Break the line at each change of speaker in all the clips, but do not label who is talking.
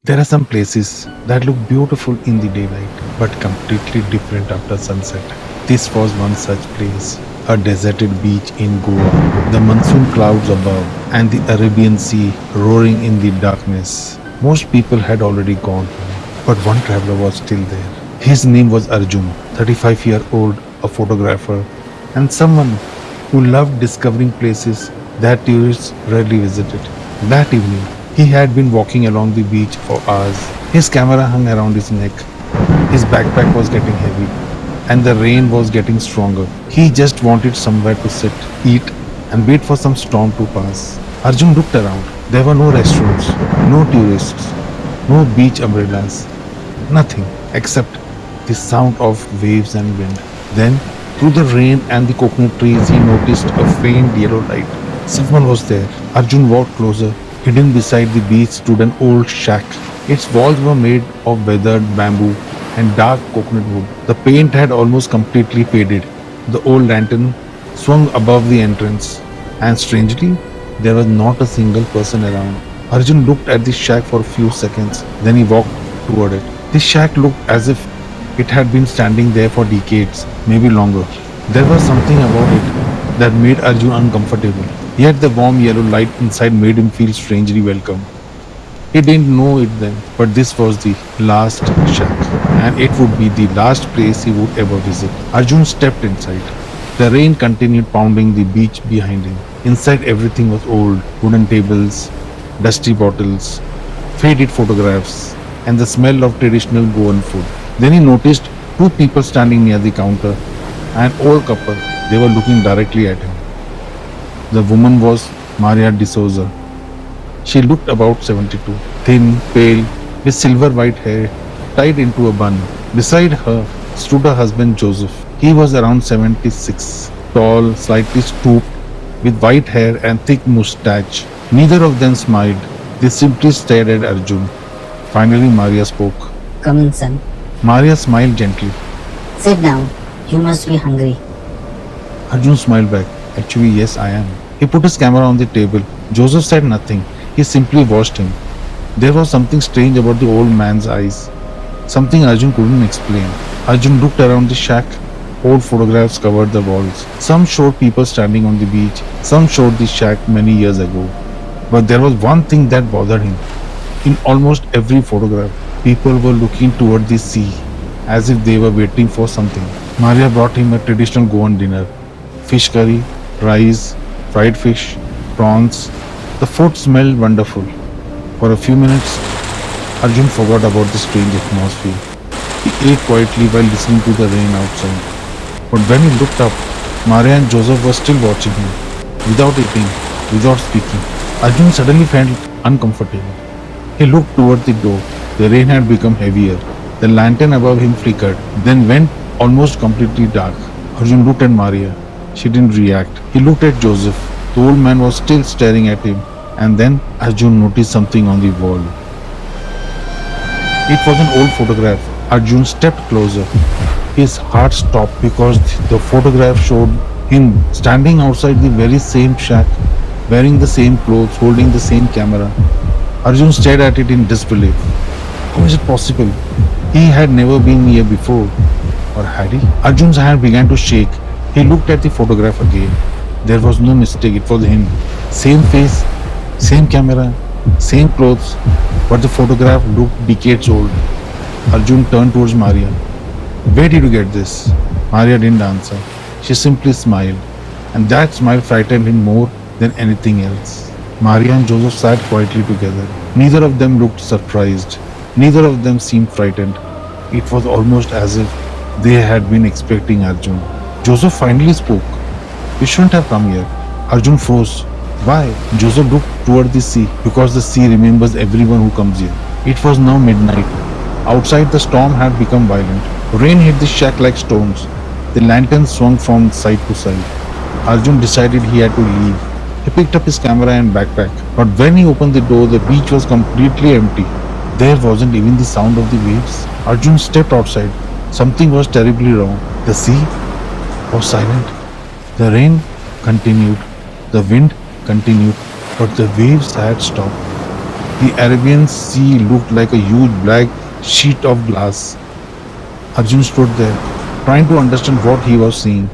There are some places that look beautiful in the daylight but completely different after sunset. This was one such place, a deserted beach in Goa, the monsoon clouds above, and the Arabian Sea roaring in the darkness. Most people had already gone home, but one traveler was still there. His name was Arjun, 35-year-old, a photographer, and someone who loved discovering places that tourists rarely visited. That evening, he had been walking along the beach for hours. His camera hung around his neck. His backpack was getting heavy, and the rain was getting stronger. He just wanted somewhere to sit, eat, and wait for some storm to pass. Arjun looked around. There were no restaurants, no tourists, no beach umbrellas, nothing except the sound of waves and wind. Then, through the rain and the coconut trees, he noticed a faint yellow light. Someone was there. Arjun walked closer. Hidden beside the beach stood an old shack. Its walls were made of weathered bamboo and dark coconut wood. The paint had almost completely faded. The old lantern swung above the entrance, and strangely, there was not a single person around. Arjun looked at the shack for a few seconds, then he walked toward it. The shack looked as if it had been standing there for decades, maybe longer. There was something about it that made Arjun uncomfortable. Yet the warm yellow light inside made him feel strangely welcome. He didn't know it then, but this was the last shack, and it would be the last place he would ever visit. Arjun stepped inside. The rain continued pounding the beach behind him. Inside, everything was old: wooden tables, dusty bottles, faded photographs, and the smell of traditional Goan food. Then he noticed two people standing near the counter, an old couple. They were looking directly at him. The woman was Maria D'Souza. She looked about 72, thin, pale, with silver white hair tied into a bun. Beside her stood her husband Joseph. He was around 76, tall, slightly stooped, with white hair and thick mustache. Neither of them smiled. They simply stared at Arjun. Finally, Maria spoke.
Come in, son.
Maria smiled gently.
Sit down. You must be hungry.
Arjun smiled back. Actually, yes, I am. He put his camera on the table. Joseph said nothing. He simply watched him. There was something strange about the old man's eyes. Something Arjun couldn't explain. Arjun looked around the shack. Old photographs covered the walls. Some showed people standing on the beach. Some showed the shack many years ago. But there was one thing that bothered him. In almost every photograph, people were looking toward the sea, as if they were waiting for something. Maria brought him a traditional Goan dinner: fish curry, rice, fried fish, prawns. The food smelled wonderful. For a few minutes, Arjun forgot about the strange atmosphere. He ate quietly while listening to the rain outside. But when he looked up, Maria and Joseph were still watching him, without eating, without speaking. Arjun suddenly felt uncomfortable. He looked toward the door. The rain had become heavier. The lantern above him flickered, then went almost completely dark. Arjun looked at Maria. She didn't react. He looked at Joseph. The old man was still staring at him. And then Arjun noticed something on the wall. It was an old photograph. Arjun stepped closer. His heart stopped because the photograph showed him standing outside the very same shack, wearing the same clothes, holding the same camera. Arjun stared at it in disbelief. How is it possible? He had never been here before. Or had he? Arjun's hand began to shake. He looked at the photograph again. There was no mistake, it was him. Same face, same camera, same clothes, but the photograph looked decades old. Arjun turned towards Maria. Where did you get this? Maria didn't answer. She simply smiled, and that smile frightened him more than anything else. Maria and Joseph sat quietly together. Neither of them looked surprised. Neither of them seemed frightened. It was almost as if they had been expecting Arjun. Joseph finally spoke. "You shouldn't have come here." Arjun froze. "Why?" Joseph looked toward the sea. "Because the sea remembers everyone who comes here." It was now midnight. Outside, the storm had become violent. Rain hit the shack like stones. The lantern swung from side to side. Arjun decided he had to leave. He picked up his camera and backpack. But when he opened the door, the beach was completely empty. There wasn't even the sound of the waves. Arjun stepped outside. Something was terribly wrong. The sea was silent. The rain continued. The wind continued. But the waves had stopped. The Arabian Sea looked like a huge black sheet of glass. Arjun stood there, trying to understand what he was seeing.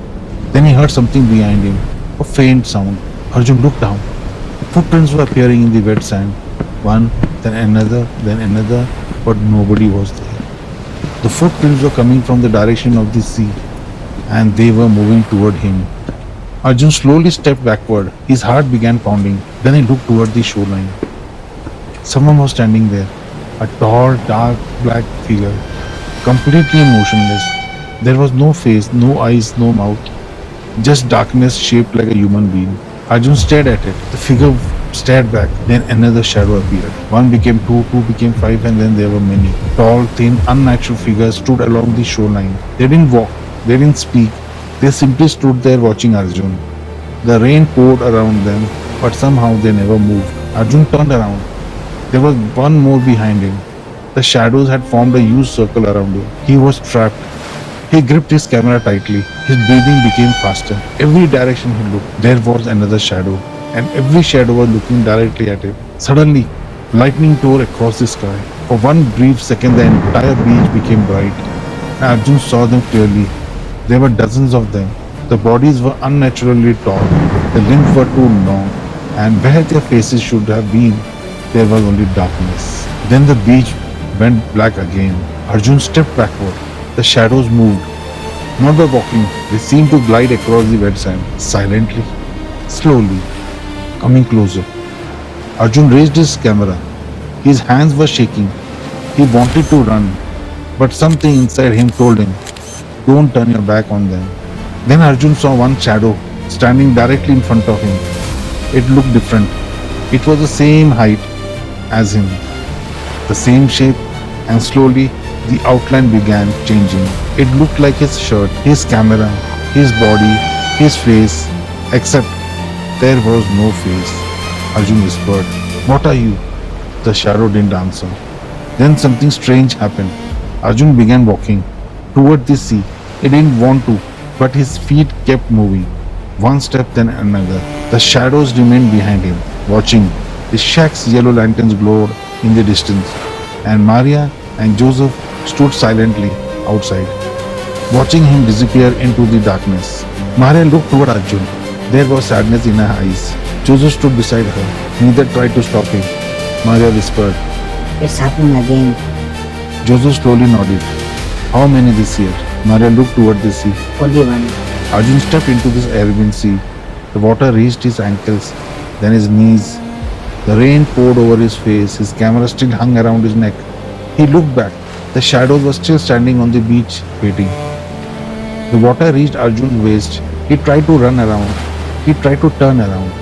Then he heard something behind him, a faint sound. Arjun looked down. Footprints were appearing in the wet sand. One, then another, but nobody was there. The footprints were coming from the direction of the sea, and they were moving toward him. Arjun slowly stepped backward. His heart began pounding. Then he looked toward the shoreline. Someone was standing there, a tall, dark, black figure, completely motionless. There was no face, no eyes, no mouth, just darkness shaped like a human being. Arjun stared at it. The figure stared back. Then another shadow appeared. One became two, two became five, and then there were many. Tall, thin, unnatural figures stood along the shoreline. They didn't walk, they didn't speak. They simply stood there watching Arjun. The rain poured around them, but somehow they never moved. Arjun turned around. There was one more behind him. The shadows had formed a huge circle around him. He was trapped. He gripped his camera tightly. His breathing became faster. Every direction he looked, there was another shadow, and every shadow was looking directly at him. Suddenly, lightning tore across the sky. For one brief second, the entire beach became bright. Arjun saw them clearly. There were dozens of them. The bodies were unnaturally tall, the limbs were too long, and where their faces should have been, there was only darkness. Then the beach went black again. Arjun stepped backward. The shadows moved, not by walking, they seemed to glide across the wet sand, silently, slowly, coming closer. Arjun raised his camera. His hands were shaking. He wanted to run, but something inside him told him, don't turn your back on them. Then Arjun saw one shadow standing directly in front of him. It looked different. It was the same height as him, the same shape, and slowly the outline began changing. It looked like his shirt, his camera, his body, his face, except there was no face. Arjun whispered, what are you? The shadow didn't answer. Then something strange happened. Arjun began walking toward the sea. He didn't want to, but his feet kept moving. One step, then another. The shadows remained behind him, watching. The shack's yellow lanterns glowed in the distance, and Maria and Joseph stood silently outside, watching him disappear into the darkness. Maria looked toward Arjun. There was sadness in her eyes. Joseph stood beside her. Neither tried to stop him. Maria whispered.
It's happening again.
Joseph slowly nodded. How many this year? Maria looked toward the sea.
Only one.
Arjun stepped into this Arabian Sea. The water reached his ankles, then his knees. The rain poured over his face. His camera still hung around his neck. He looked back. The shadows were still standing on the beach, waiting. The water reached Arjun's waist. He tried to run around. He tried to turn around,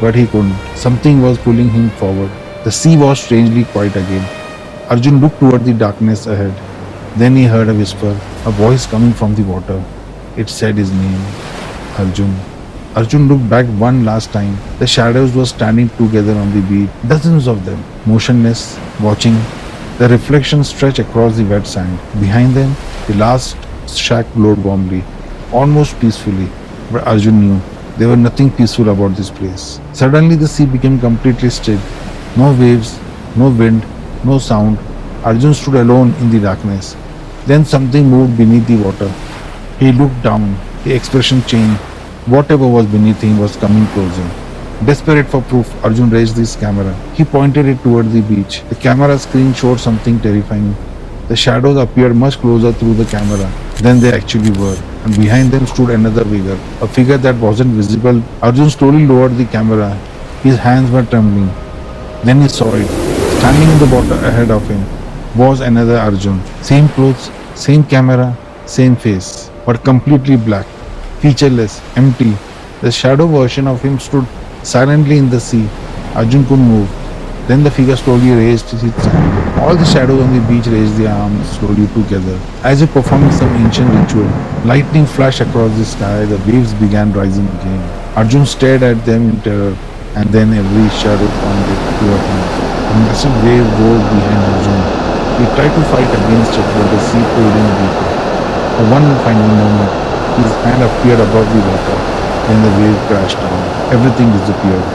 but he couldn't. Something was pulling him forward. The sea was strangely quiet again. Arjun looked toward the darkness ahead. Then he heard a whisper, a voice coming from the water. It said his name, Arjun. Arjun looked back one last time. The shadows were standing together on the beach, dozens of them, motionless, watching. The reflections stretched across the wet sand. Behind them, the last shack glowed warmly, almost peacefully. But Arjun knew there was nothing peaceful about this place. Suddenly, the sea became completely still. No waves, no wind, no sound. Arjun stood alone in the darkness. Then something moved beneath the water. He looked down. The expression changed. Whatever was beneath him was coming closer. Desperate for proof, Arjun raised his camera. He pointed it toward the beach. The camera screen showed something terrifying. The shadows appeared much closer through the camera than they actually were, and behind them stood another figure, a figure that wasn't visible. Arjun slowly lowered the camera. His hands were trembling. Then he saw it. Standing in the water ahead of him was another Arjun. Same clothes, same camera, same face, but completely black, featureless, empty. The shadow version of him stood silently in the sea. Arjun couldn't move. Then the figure slowly raised his hand. All the shadows on the beach raised their arms slowly together, as if performing some ancient ritual. Lightning flashed across the sky. The waves began rising again. Arjun stared at them in terror, and then every shadow pointed toward him. A massive wave rose behind Arjun. He tried to fight against it, but the sea pulled him deeper. For one final moment, his hand appeared above the water. Then the wave crashed down. Everything disappeared.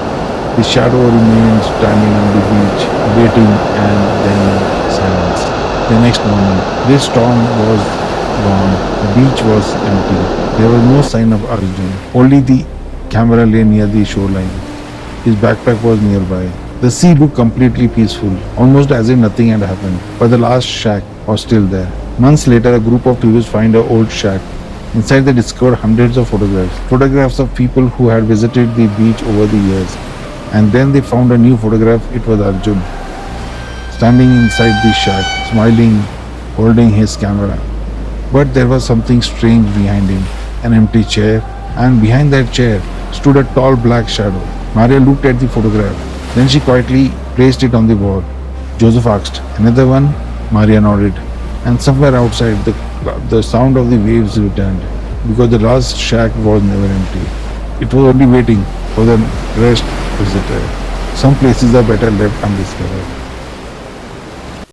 The shadow remained standing on the beach, waiting, and then silence. The next morning, the storm was gone. The beach was empty. There was no sign of Arjun. Only the camera lay near the shoreline. His backpack was nearby. The sea looked completely peaceful, almost as if nothing had happened. But the last shack was still there. Months later, a group of tourists find an old shack. Inside, they discovered hundreds of photographs. Photographs of people who had visited the beach over the years. And then they found a new photograph. It was Arjun, standing inside the shack, smiling, holding his camera. But there was something strange behind him, an empty chair, and behind that chair stood a tall black shadow. Maria looked at the photograph. Then she quietly placed it on the wall. Joseph asked, "Another one?" Maria nodded. And somewhere outside, the sound of the waves returned, because the last shack was never empty. It was only waiting for the rest visitor. Some places are better left undiscovered.